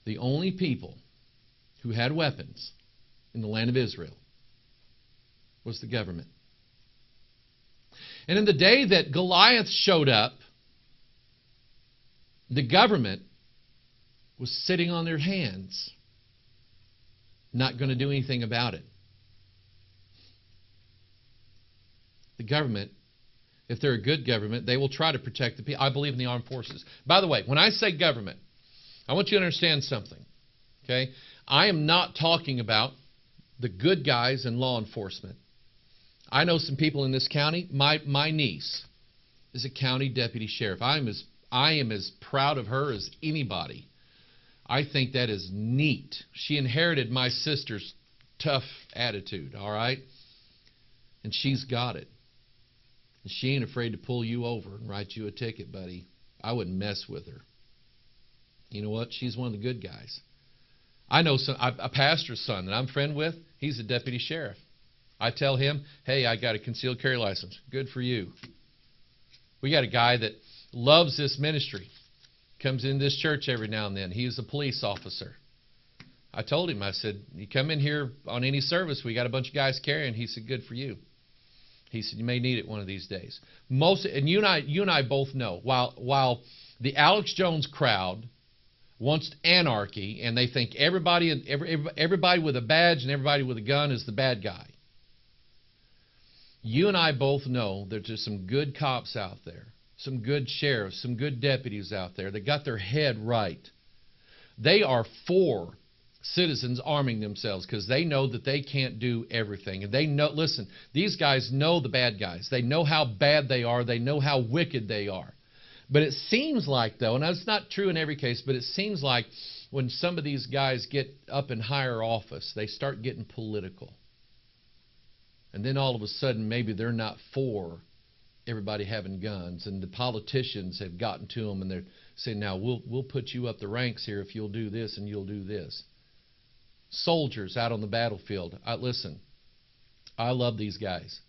The only people who had weapons in the land of Israel was the government. And in the day that Goliath showed up, the government was sitting on their hands, not going to do anything about it. The government, if they're a good government, they will try to protect the people. I believe in the armed forces. By the way, when I say government, I want you to understand something. Okay? I am not talking about the good guys in law enforcement. I know some people in this county. My niece is a county deputy sheriff. I am as proud of her as anybody. I think that is neat. She inherited my sister's tough attitude, all right? And she's got it. And she ain't afraid to pull you over and write you a ticket, buddy. I wouldn't mess with her. You know what? She's one of the good guys. I know a pastor's son that I'm friend with. He's a deputy sheriff. I tell him, hey, I got a concealed carry license. Good for you. We got a guy that loves this ministry. Comes in this church every now and then. He's a police officer. I told him, I said, you come in here on any service, we got a bunch of guys carrying. He said, good for you. He said, you may need it one of these days. And you and I both know, while the Alex Jones crowd wants anarchy, and they think everybody with a badge and everybody with a gun is the bad guy. You and I both know that there's some good cops out there, some good sheriffs, some good deputies out there that got their head right. They are for citizens arming themselves because they know that they can't do everything. And they know, listen, these guys know the bad guys. They know how bad they are. They know how wicked they are. But it seems like, though, and it's not true in every case, but it seems like when some of these guys get up in higher office, they start getting political. And then all of a sudden, maybe they're not for everybody having guns, and the politicians have gotten to them, and they're saying, now, we'll put you up the ranks here if you'll do this and you'll do this. Soldiers out on the battlefield. Listen, I love these guys.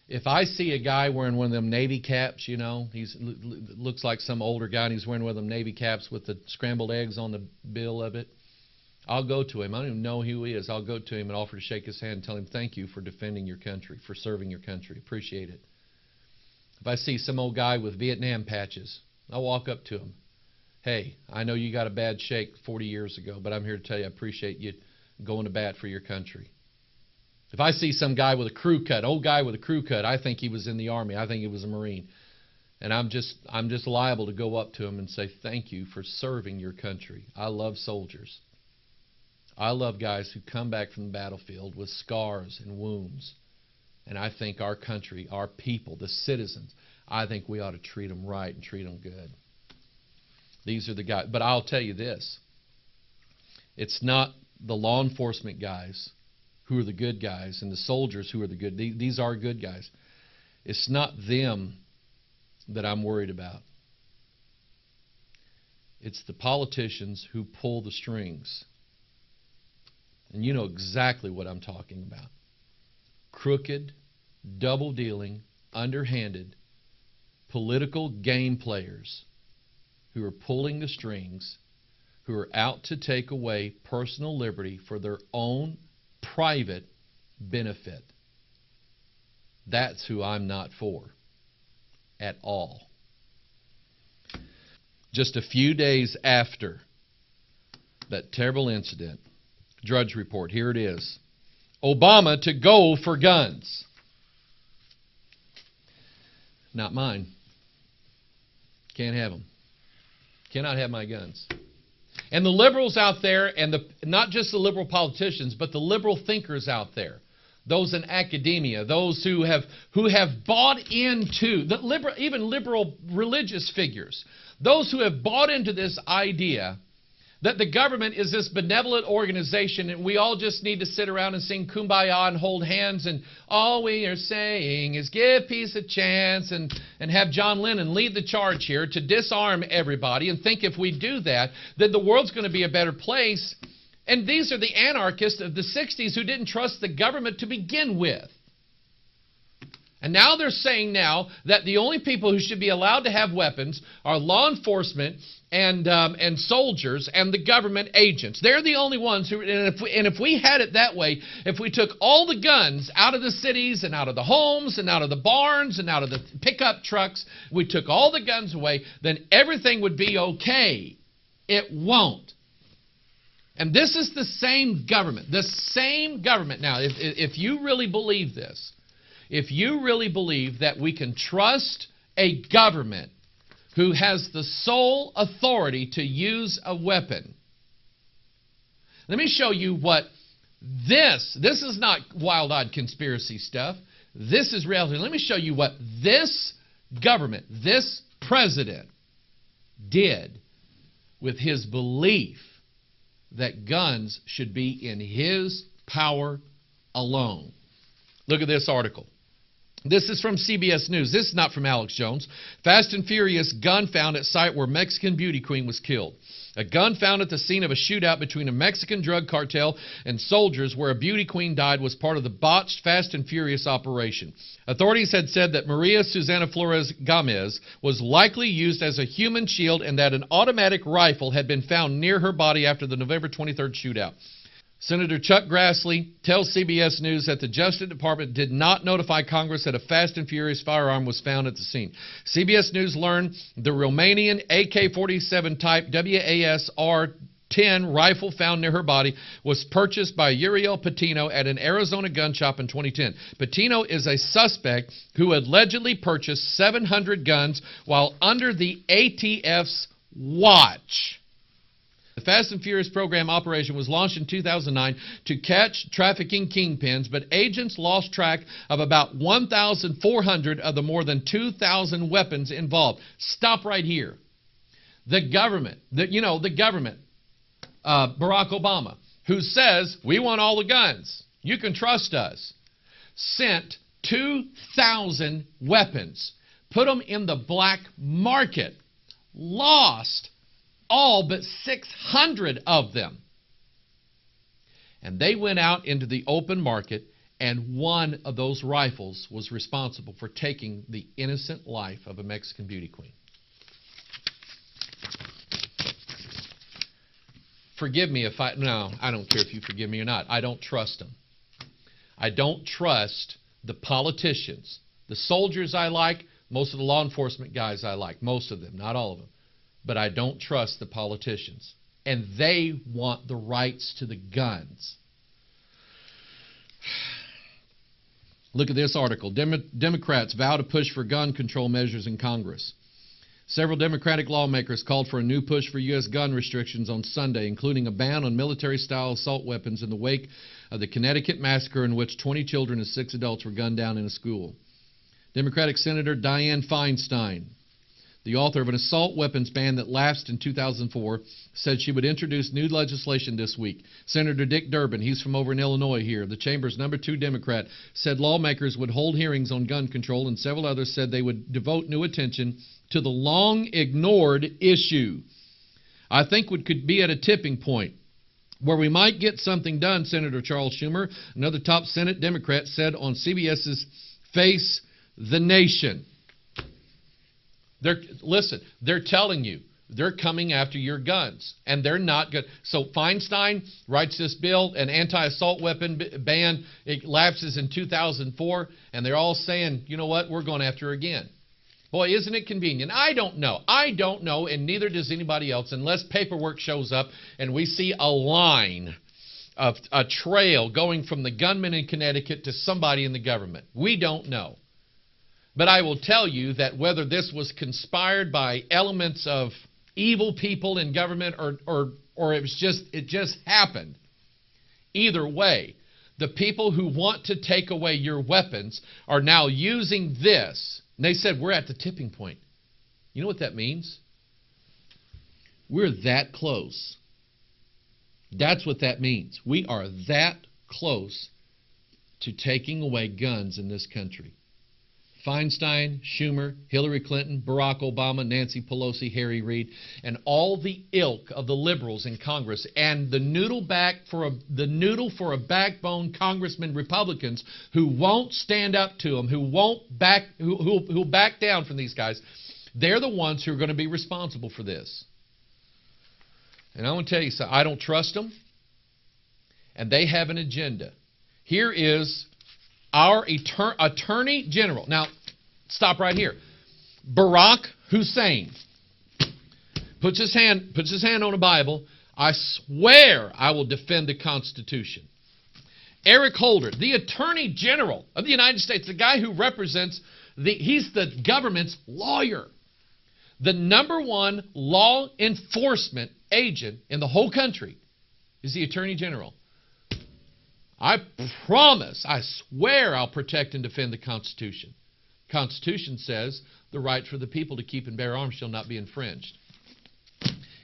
If I see a guy wearing one of them Navy caps, you know, looks like some older guy, and he's wearing one of them Navy caps with the scrambled eggs on the bill of it, I'll go to him. I don't even know who he is. I'll go to him and offer to shake his hand and tell him thank you for defending your country, for serving your country. Appreciate it. If I see some old guy with Vietnam patches, I'll walk up to him. Hey, I know you got a bad shake 40 years ago, but I'm here to tell you I appreciate you going to bat for your country. If I see some guy with a crew cut, old guy with a crew cut, I think he was in the Army. I think he was a Marine. And I'm just liable to go up to him and say thank you for serving your country. I love soldiers. I love guys who come back from the battlefield with scars and wounds. And I think our country, our people, the citizens, I think we ought to treat them right and treat them good. These are the guys. But I'll tell you this. It's not the law enforcement guys who are the good guys and the soldiers who are the good. These are good guys. It's not them that I'm worried about. It's the politicians who pull the strings. And you know exactly what I'm talking about. Crooked, double-dealing, underhanded, political game players who are pulling the strings, who are out to take away personal liberty for their own private benefit. That's who I'm not for at all. Just a few days after that terrible incident, Drudge Report, here it is. Obama to go for guns. Not mine. Can't have them. Cannot have my guns. And the liberals out there, and not just the liberal politicians, but the liberal thinkers out there, those in academia, those who have bought into, even liberal religious figures, those who have bought into this idea that the government is this benevolent organization and we all just need to sit around and sing Kumbaya and hold hands and all we are saying is give peace a chance and have John Lennon lead the charge here to disarm everybody and think if we do that, then the world's going to be a better place. And these are the anarchists of the 60s who didn't trust the government to begin with. And now they're saying now that the only people who should be allowed to have weapons are law enforcement and soldiers and the government agents. They're the only ones who. And if we had it that way, if we took all the guns out of the cities and out of the homes and out of the barns and out of the pickup trucks, we took all the guns away, then everything would be okay. It won't. And this is the same government. The same government. Now, if you really believe this, if you really believe that we can trust a government who has the sole authority to use a weapon, let me show you what this is not wild-eyed conspiracy stuff. This is reality. Let me show you what this government, this president, did with his belief that guns should be in his power alone. Look at this article. This is from CBS News. This is not from Alex Jones. Fast and Furious gun found at site where Mexican beauty queen was killed. A gun found at the scene of a shootout between a Mexican drug cartel and soldiers where a beauty queen died was part of the botched Fast and Furious operation. Authorities had said that Maria Susana Flores Gomez was likely used as a human shield and that an automatic rifle had been found near her body after the November 23rd shootout. Senator Chuck Grassley tells CBS News that the Justice Department did not notify Congress that a Fast and Furious firearm was found at the scene. CBS News learned the Romanian AK-47 type WASR-10 rifle found near her body was purchased by Uriel Patino at an Arizona gun shop in 2010. Patino is a suspect who allegedly purchased 700 guns while under the ATF's watch. The Fast and Furious program operation was launched in 2009 to catch trafficking kingpins, but agents lost track of about 1,400 of the more than 2,000 weapons involved. Stop right here. The government, Barack Obama, who says, we want all the guns, you can trust us, sent 2,000 weapons, put them in the black market, lost all but 600 of them. And they went out into the open market, and one of those rifles was responsible for taking the innocent life of a Mexican beauty queen. Forgive me if I don't care if you forgive me or not. I don't trust them. I don't trust the politicians. The soldiers I like, most of the law enforcement guys I like, most of them, not all of them. But I don't trust the politicians. And they want the rights to the guns. Look at this article. Democrats vow to push for gun control measures in Congress. Several Democratic lawmakers called for a new push for U.S. gun restrictions on Sunday, including a ban on military-style assault weapons in the wake of the Connecticut massacre in which 20 children and 6 adults were gunned down in a school. Democratic Senator Dianne Feinstein, the author of an assault weapons ban that lapsed in 2004, said she would introduce new legislation this week. Senator Dick Durbin, he's from over in Illinois here, the chamber's number 2 Democrat, said lawmakers would hold hearings on gun control, and several others said they would devote new attention to the long-ignored issue. I think we could be at a tipping point where we might get something done, Senator Charles Schumer, another top Senate Democrat, said on CBS's Face the Nation. They're telling you they're coming after your guns, and they're not good. So Feinstein writes this bill, an anti-assault weapon ban. It lapses in 2004, and they're all saying, you know what, we're going after her again. Boy, isn't it convenient? I don't know, and neither does anybody else, unless paperwork shows up and we see a line of a trail going from the gunman in Connecticut to somebody in the government. We don't know. But I will tell you that whether this was conspired by elements of evil people in government or it just happened, either way, the people who want to take away your weapons are now using this. And they said, we're at the tipping point. You know what that means? We're that close. That's what that means. We are that close to taking away guns in this country. Feinstein, Schumer, Hillary Clinton, Barack Obama, Nancy Pelosi, Harry Reid, and all the ilk of the liberals in Congress, and the noodle for a backbone congressmen, Republicans who won't stand up to them, who'll back down from these guys. They're the ones who are going to be responsible for this. And I want to tell you something. I don't trust them, and they have an agenda. Here is our Attorney General. Now, stop right here. Barack Hussein puts his hand on a Bible. I swear I will defend the Constitution. Eric Holder, the Attorney General of the United States, the guy who represents he's the government's lawyer. The #1 law enforcement agent in the whole country is the Attorney General. I promise, I swear I'll protect and defend the Constitution. The Constitution says the right for the people to keep and bear arms shall not be infringed.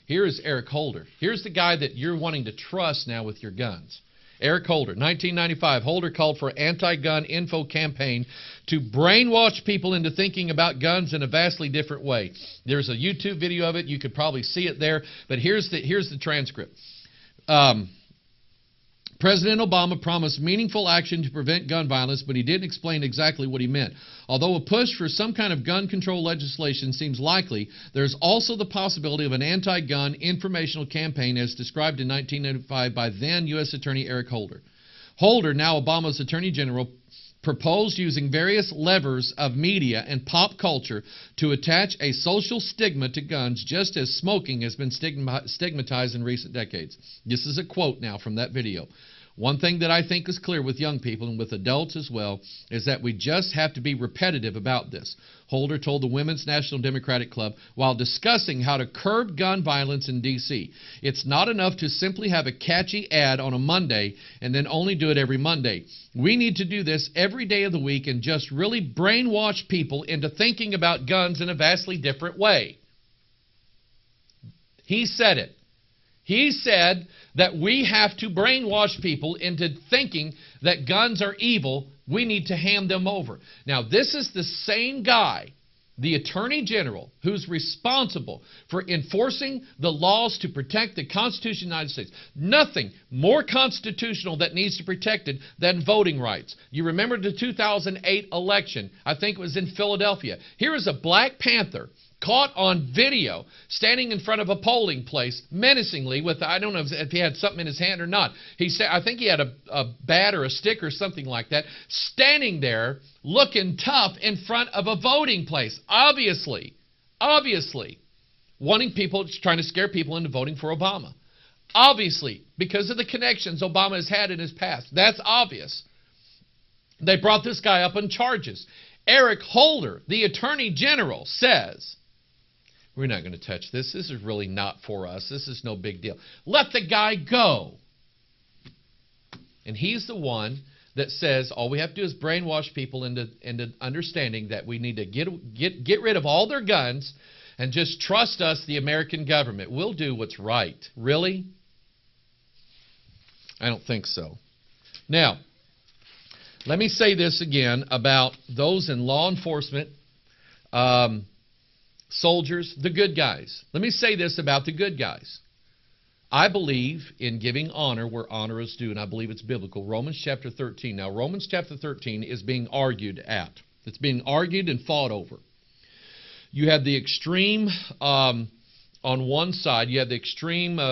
Here is Eric Holder. Here's the guy that you're wanting to trust now with your guns. Eric Holder, 1995. Holder called for anti-gun info campaign to brainwash people into thinking about guns in a vastly different way. There's a YouTube video of it. You could probably see it there. But here's the transcript. President Obama promised meaningful action to prevent gun violence, but he didn't explain exactly what he meant. Although a push for some kind of gun control legislation seems likely, there's also the possibility of an anti-gun informational campaign as described in 1995 by then U.S. Attorney Eric Holder. Holder, now Obama's Attorney General, proposed using various levers of media and pop culture to attach a social stigma to guns, just as smoking has been stigmatized in recent decades. This is a quote now from that video. One thing that I think is clear with young people and with adults as well is that we just have to be repetitive about this. Holder told the Women's National Democratic Club while discussing how to curb gun violence in D.C. It's not enough to simply have a catchy ad on a Monday and then only do it every Monday. We need to do this every day of the week and just really brainwash people into thinking about guns in a vastly different way. He said it. He said that we have to brainwash people into thinking that guns are evil. We need to hand them over. Now, this is the same guy, the Attorney General, who's responsible for enforcing the laws to protect the Constitution of the United States. Nothing more constitutional that needs to be protected than voting rights. You remember the 2008 election. I think it was in Philadelphia. Here is a Black Panther caught on video standing in front of a polling place menacingly with, I don't know if he had something in his hand or not. He said, I think he had a bat or a stick or something like that, standing there looking tough in front of a voting place. Obviously, wanting people, trying to scare people into voting for Obama. Obviously, because of the connections Obama has had in his past. That's obvious. They brought this guy up on charges. Eric Holder, the Attorney General, says, we're not going to touch this. This is really not for us. This is no big deal. Let the guy go. And he's the one that says all we have to do is brainwash people into understanding that we need to get rid of all their guns and just trust us, the American government. We'll do what's right. Really? I don't think so. Now, let me say this again about those in law enforcement, soldiers, the good guys. Let me say this about the good guys. I believe in giving honor where honor is due, and I believe it's biblical. Romans chapter 13. Now, Romans chapter 13 is being argued at. It's being argued and fought over. You have the extreme, on one side, you have the extreme